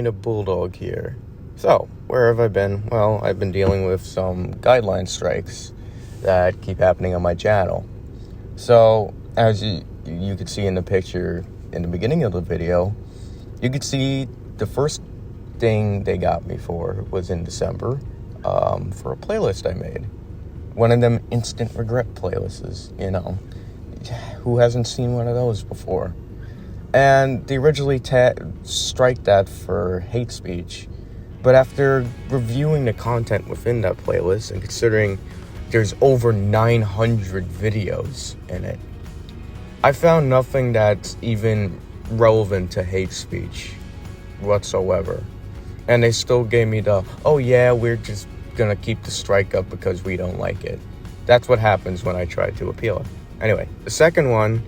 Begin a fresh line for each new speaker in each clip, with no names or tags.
Arena Bulldog here. So, where have I been? Well, I've been dealing with some guideline strikes that keep happening on my channel. So, as you could see in the picture in the beginning of the video, you could see the first thing they got me for was in December for a playlist I made. One of them instant regret playlists, Who hasn't seen one of those before? And they originally strike that for hate speech. But after reviewing the content within that playlist and considering there's over 900 videos in it, I found nothing that's even relevant to hate speech whatsoever. And they still gave me the, oh yeah, we're just gonna keep the strike up because we don't like it. That's what happens when I try to appeal it. Anyway, the second one,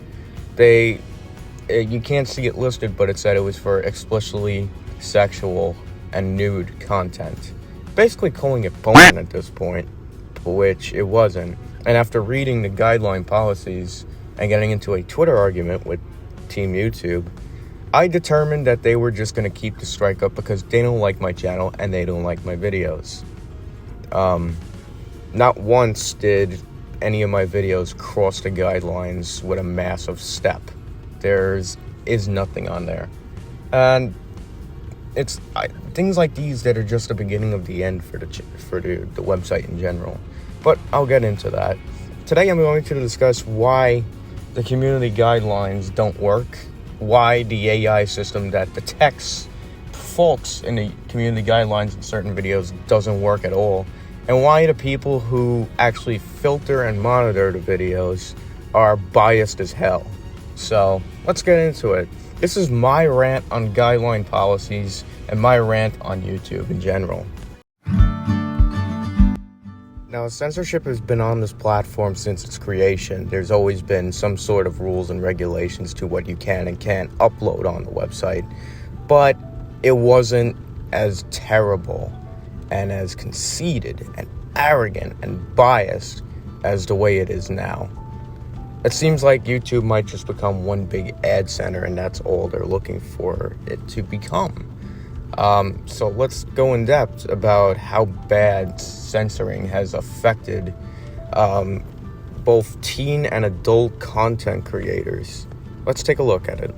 you can't see it listed, but it said it was for explicitly sexual and nude content. Basically calling it porn at this point, which it wasn't. And after reading the guideline policies and getting into a Twitter argument with Team YouTube, I determined that they were just going to keep the strike up because they don't like my channel and they don't like my videos. Not once did any of my videos cross the guidelines with a massive step. There is nothing on there. And it's things like these that are just the beginning of the end for the website in general. But I'll get into that. Today I'm going to discuss why the community guidelines don't work, why the AI system that detects faults in the community guidelines in certain videos doesn't work at all, and why the people who actually filter and monitor the videos are biased as hell. So let's get into it. This is my rant on guideline policies and my rant on YouTube in general. Now, censorship has been on this platform since its creation. There's always been some sort of rules and regulations to what you can and can't upload on the website. But it wasn't as terrible and as conceited and arrogant and biased as the way it is now. It seems like YouTube might just become one big ad center, and that's all they're looking for it to become. So let's go in depth about how bad censoring has affected both teen and adult content creators. Let's take a look at it.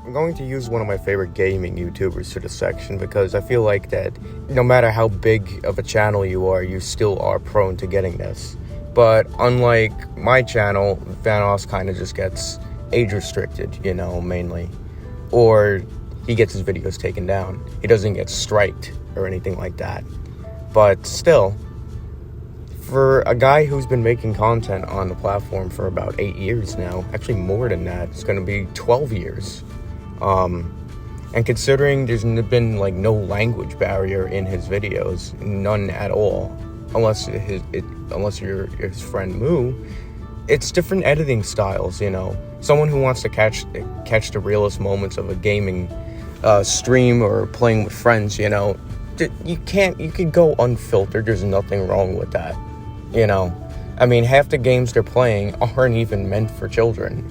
I'm going to use one of my favorite gaming YouTubers for this section because I feel like that no matter how big of a channel you are, you still are prone to getting this. But unlike my channel, Vanos kind of just gets age restricted, mainly. Or he gets his videos taken down. He doesn't get striked or anything like that. But still, for a guy who's been making content on the platform for about 8 years now, actually more than that, it's going to be 12 years. And considering there's been no language barrier in his videos, none at all, unless you're his friend Moo, it's different editing styles, Someone who wants to catch the realest moments of a gaming stream or playing with friends, you can go unfiltered. There's nothing wrong with that, I mean, half the games they're playing aren't even meant for children,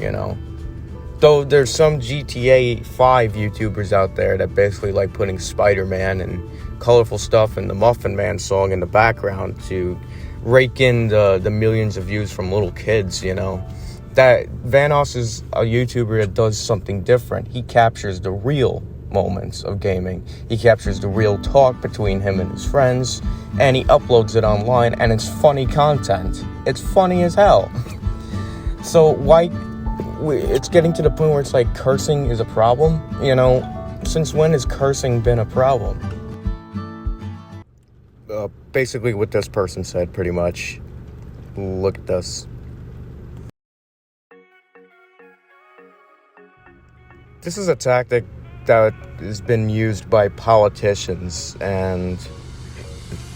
Though there's some GTA 5 YouTubers out there that basically like putting Spider-Man and colorful stuff and the Muffin Man song in the background to rake in the millions of views from little kids, That Vanos is a YouTuber that does something different. He captures the real moments of gaming. He captures the real talk between him and his friends, and he uploads it online, and it's funny content. It's funny as hell. So why... It's getting to the point where it's like cursing is a problem, Since when has cursing been a problem? Basically what this person said, pretty much. Look at this. This is a tactic that has been used by politicians and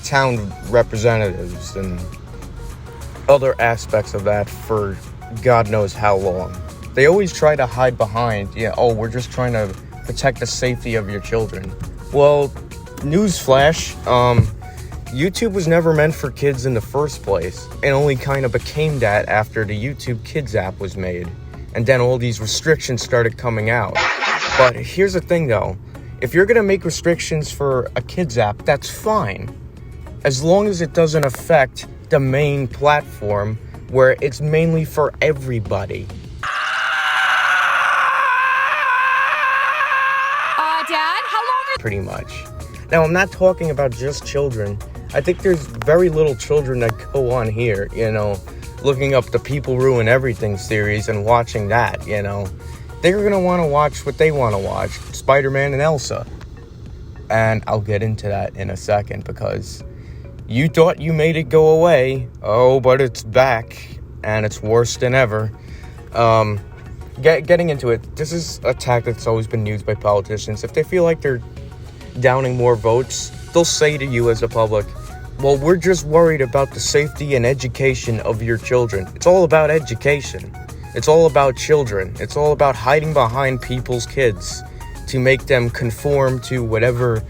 town representatives and other aspects of that for God knows how long. They always try to hide behind, we're just trying to protect the safety of your children. Well, newsflash, YouTube was never meant for kids in the first place. It only kind of became that after the YouTube Kids app was made. And then all these restrictions started coming out. But here's the thing though, If you're gonna make restrictions for a kids app, that's fine, as long as it doesn't affect the main platform where it's mainly for everybody.
Dad, how long are...
Pretty much. Now, I'm not talking about just children. I think there's very little children that go on here, looking up the People Ruin Everything series and watching that, They're gonna want to watch what they want to watch, Spider-Man and Elsa. And I'll get into that in a second, because you thought you made it go away. Oh, but it's back, and it's worse than ever. Getting into it, this is a tactic that's always been used by politicians. If they feel like they're downing more votes, they'll say to you as a public, well, we're just worried about the safety and education of your children. It's all about education. It's all about children. It's all about hiding behind people's kids to make them conform to whatever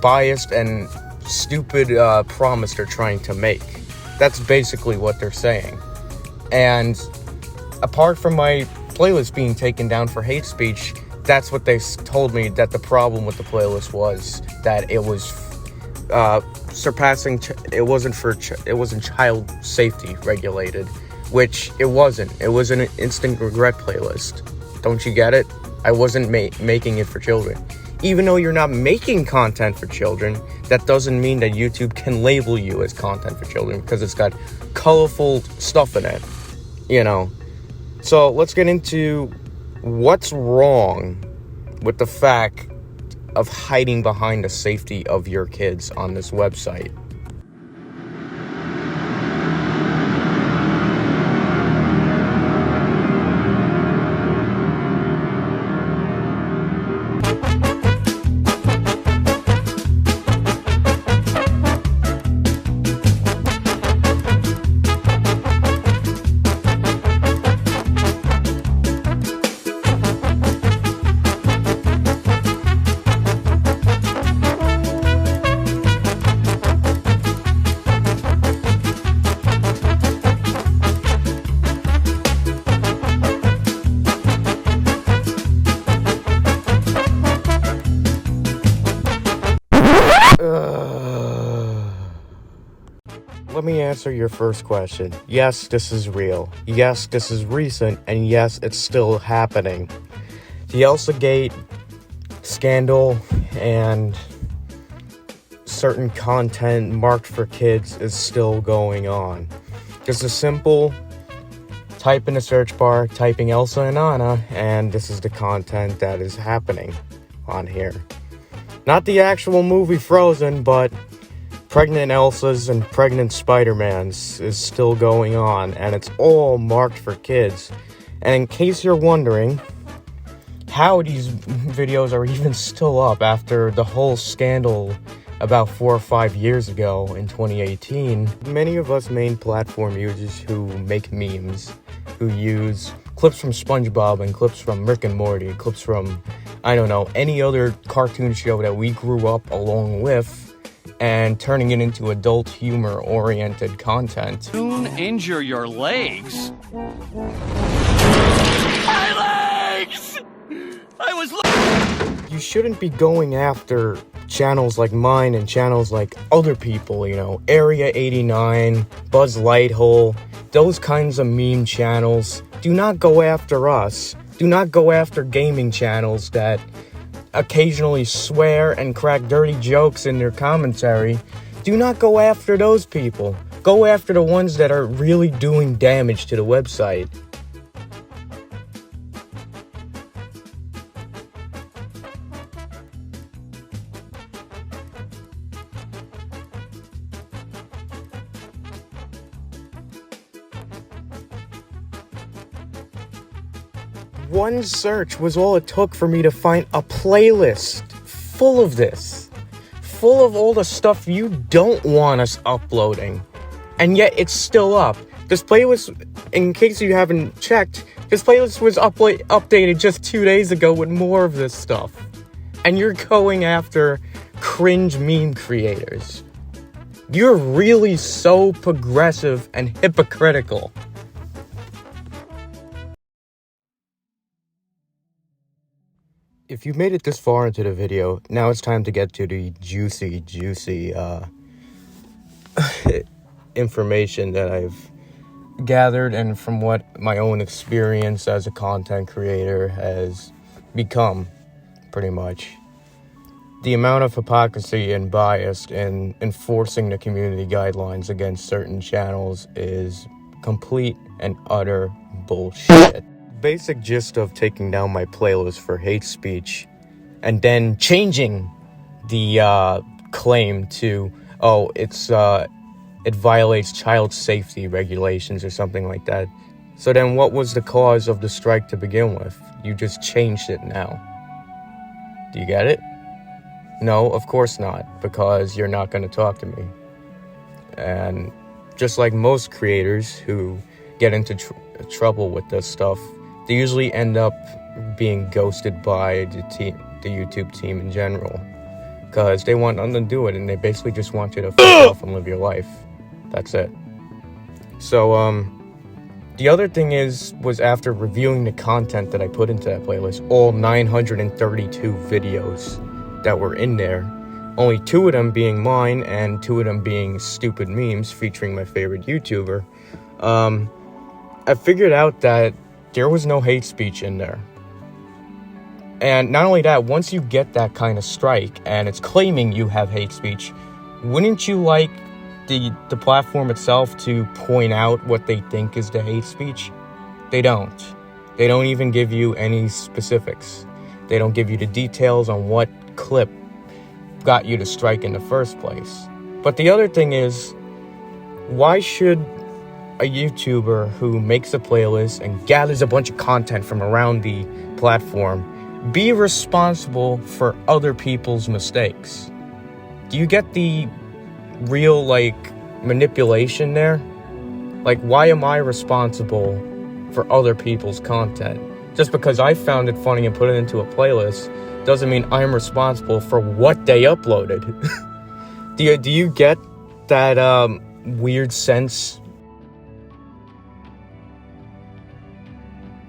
biased and stupid promise they're trying to make. That's basically what they're saying. And apart from my playlist being taken down for hate speech, that's what they told me that the problem with the playlist was, that it was surpassing, it wasn't child safety regulated, which it wasn't. It was an instant regret playlist. Don't you get it? I wasn't making it for children. Even though you're not making content for children, that doesn't mean that YouTube can label you as content for children, because it's got colorful stuff in it, So let's get into what's wrong with the fact of hiding behind the safety of your kids on this website. Let me answer your first question. Yes, this is real. Yes, this is recent. And yes, it's still happening. The Elsagate scandal and certain content marked for kids is still going on. Just a simple type in the search bar, typing Elsa and Anna, and this is the content that is happening on here. Not the actual movie Frozen, but pregnant Elsas and pregnant Spider-Mans is still going on, and it's all marked for kids. And in case you're wondering how these videos are even still up after the whole scandal about 4 or 5 years ago in 2018, many of us main platform users who make memes, who use clips from SpongeBob and clips from Rick and Morty, clips from, any other cartoon show that we grew up along with, and turning it into adult humor-oriented content.
Soon injure your legs. My legs!
You shouldn't be going after channels like mine and channels like other people, Area 89, Buzz Lighthole, those kinds of meme channels. Do not go after us. Do not go after gaming channels that occasionally swear and crack dirty jokes in their commentary. Do not go after those people. Go after the ones that are really doing damage to the website. One search was all it took for me to find a playlist full of this. Full of all the stuff you don't want us uploading. And yet it's still up. This playlist, in case you haven't checked, this playlist was updated just 2 days ago with more of this stuff. And you're going after cringe meme creators. You're really so progressive and hypocritical. If you made it this far into the video, now it's time to get to the juicy information that I've gathered and from what my own experience as a content creator has become, pretty much. The amount of hypocrisy and bias in enforcing the community guidelines against certain channels is complete and utter bullshit. Basic gist of taking down my playlist for hate speech and then changing the claim to, oh, it violates child safety regulations or something like that. So then what was the cause of the strike to begin with? You just changed it now. Do you get it? No, of course not, because you're not going to talk to me. And just like most creators who get into trouble with this stuff, they usually end up being ghosted by the YouTube team in general, because they want nothing to do with it, and they basically just want you to fuck off and live your life. That's it. So, the other thing was after reviewing the content that I put into that playlist, all 932 videos that were in there, only 2 of them being mine and 2 of them being stupid memes featuring my favorite YouTuber, I figured out that there was no hate speech in there. And not only that, once you get that kind of strike and it's claiming you have hate speech, wouldn't you like the platform itself to point out what they think is the hate speech? They don't. They don't even give you any specifics. They don't give you the details on what clip got you to strike in the first place. But the other thing is, why should a YouTuber who makes a playlist and gathers a bunch of content from around the platform be responsible for other people's mistakes? Do you get the real, manipulation there? Why am I responsible for other people's content? Just because I found it funny and put it into a playlist doesn't mean I'm responsible for what they uploaded. Do you get that weird sense?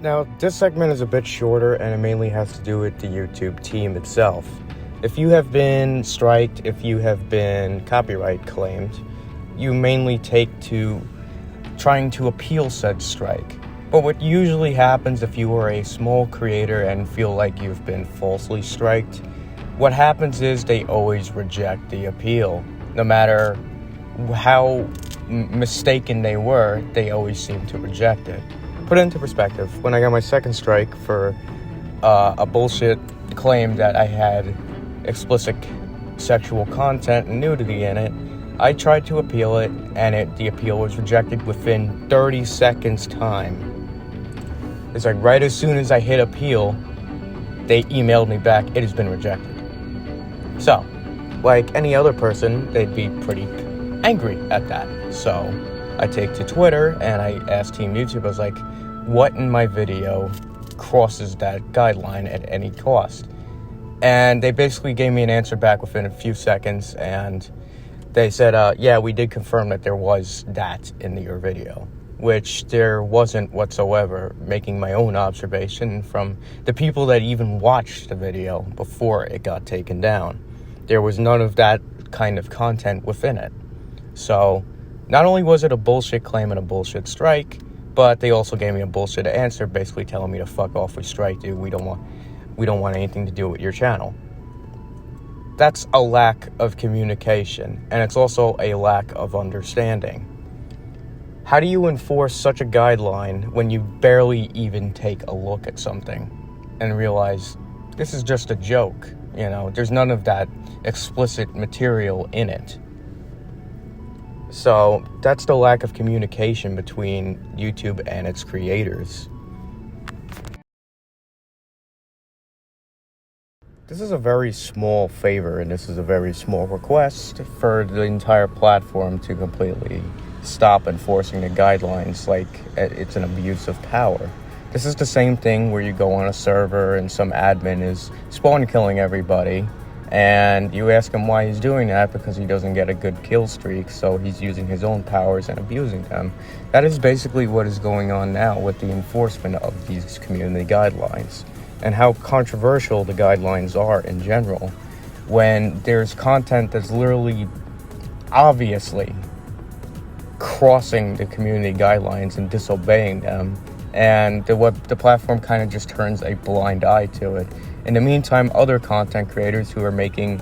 Now, this segment is a bit shorter, and it mainly has to do with the YouTube team itself. If you have been striked, if you have been copyright claimed, you mainly take to trying to appeal said strike. But what usually happens if you are a small creator and feel like you've been falsely striked, what happens is they always reject the appeal. No matter how mistaken they were, they always seem to reject it. Put it into perspective, when I got my second strike for a bullshit claim that I had explicit sexual content and nudity in it, I tried to appeal it, and the appeal was rejected within 30 seconds time. It's right as soon as I hit appeal, they emailed me back, it has been rejected. So, like any other person, they'd be pretty angry at that. So, I take to Twitter and I asked Team YouTube, I was like, what in my video crosses that guideline at any cost? And they basically gave me an answer back within a few seconds, and they said, yeah, we did confirm that there was that in your video, which there wasn't whatsoever, making my own observation from the people that even watched the video before it got taken down. There was none of that kind of content within it. So, not only was it a bullshit claim and a bullshit strike, but they also gave me a bullshit answer, basically telling me to fuck off, we strike you, we don't want anything to do with your channel. That's a lack of communication, and it's also a lack of understanding. How do you enforce such a guideline when you barely even take a look at something and realize this is just a joke? There's none of that explicit material in it. So that's the lack of communication between YouTube and its creators. This is a very small favor, and this is a very small request for the entire platform to completely stop enforcing the guidelines like it's an abuse of power. This is the same thing where you go on a server and some admin is spawn killing everybody, and you ask him why he's doing that, because he doesn't get a good kill streak, so he's using his own powers and abusing them. That is basically what is going on now with the enforcement of these community guidelines. and how controversial the guidelines are in general when there's content that's literally obviously crossing the community guidelines and disobeying them, and the platform kind of just turns a blind eye to it. In the meantime, other content creators who are making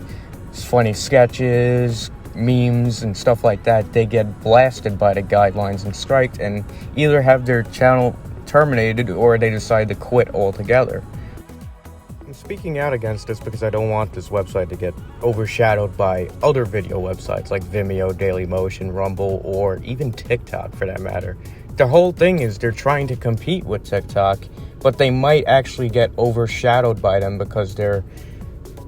funny sketches, memes, and stuff like that, they get blasted by the guidelines and striked and either have their channel terminated or they decide to quit altogether. I'm speaking out against this because I don't want this website to get overshadowed by other video websites like Vimeo, Dailymotion, Rumble, or even TikTok for that matter. The whole thing is they're trying to compete with TikTok, but they might actually get overshadowed by them because they're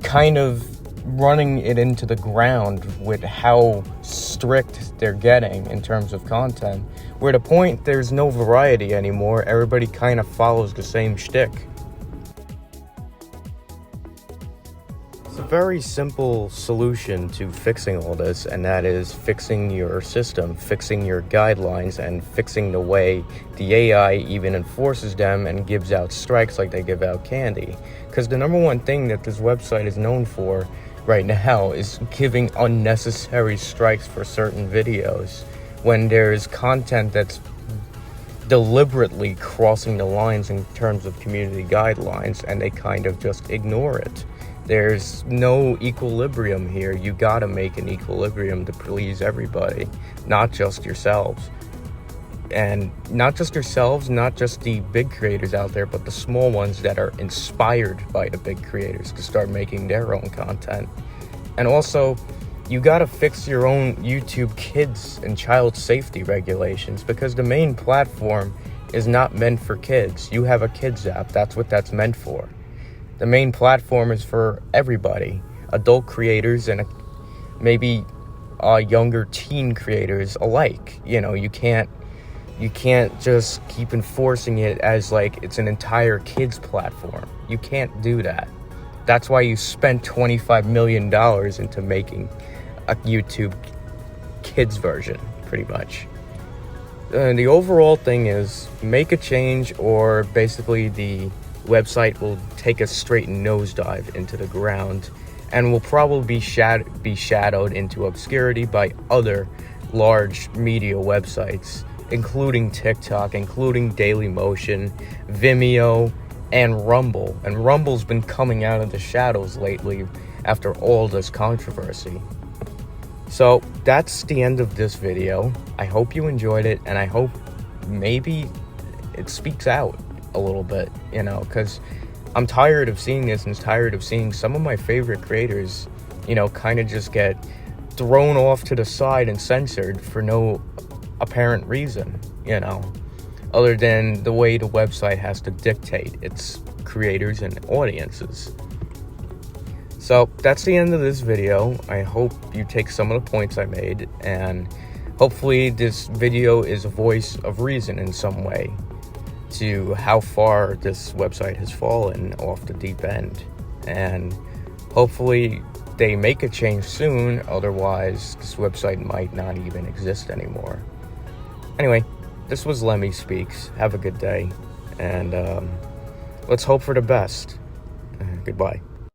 kind of running it into the ground with how strict they're getting in terms of content. Where the point, there's no variety anymore. Everybody kind of follows the same shtick. It's a very simple solution to fixing all this, and that is fixing your system, fixing your guidelines, and fixing the way the AI even enforces them and gives out strikes like they give out candy. Because the number one thing that this website is known for right now is giving unnecessary strikes for certain videos when there's content that's deliberately crossing the lines in terms of community guidelines, and they kind of just ignore it. There's no equilibrium here. You gotta make an equilibrium to please everybody, not just yourselves. And not just yourselves, not just the big creators out there, but the small ones that are inspired by the big creators to start making their own content. And also, you gotta fix your own YouTube kids and child safety regulations, because the main platform is not meant for kids. You have a kids app, that's what that's meant for. The main platform is for everybody, adult creators and maybe younger teen creators alike. You know, you can't just keep enforcing it as like it's an entire kids platform. You can't do that. That's why you spent $25 million into making a YouTube kids version, pretty much. The overall thing is make a change, or basically the website will take a straight nosedive into the ground and will probably be shadowed into obscurity by other large media websites, including TikTok, including Dailymotion, Vimeo, and Rumble. And Rumble's been coming out of the shadows lately after all this controversy. So that's the end of this video. I hope you enjoyed it, and I hope maybe it speaks out a little bit, you know, because I'm tired of seeing this and tired of seeing some of my favorite creators, you know, kind of just get thrown off to the side and censored for no apparent reason, you know, other than the way the website has to dictate its creators and audiences. So that's the end of this video. I hope you take some of the points I made, and hopefully this video is a voice of reason in some way to how far this website has fallen off the deep end. And hopefully they make a change soon, otherwise this website might not even exist anymore. Anyway, this was Lemmy Speaks. Have a good day, and let's hope for the best. Goodbye.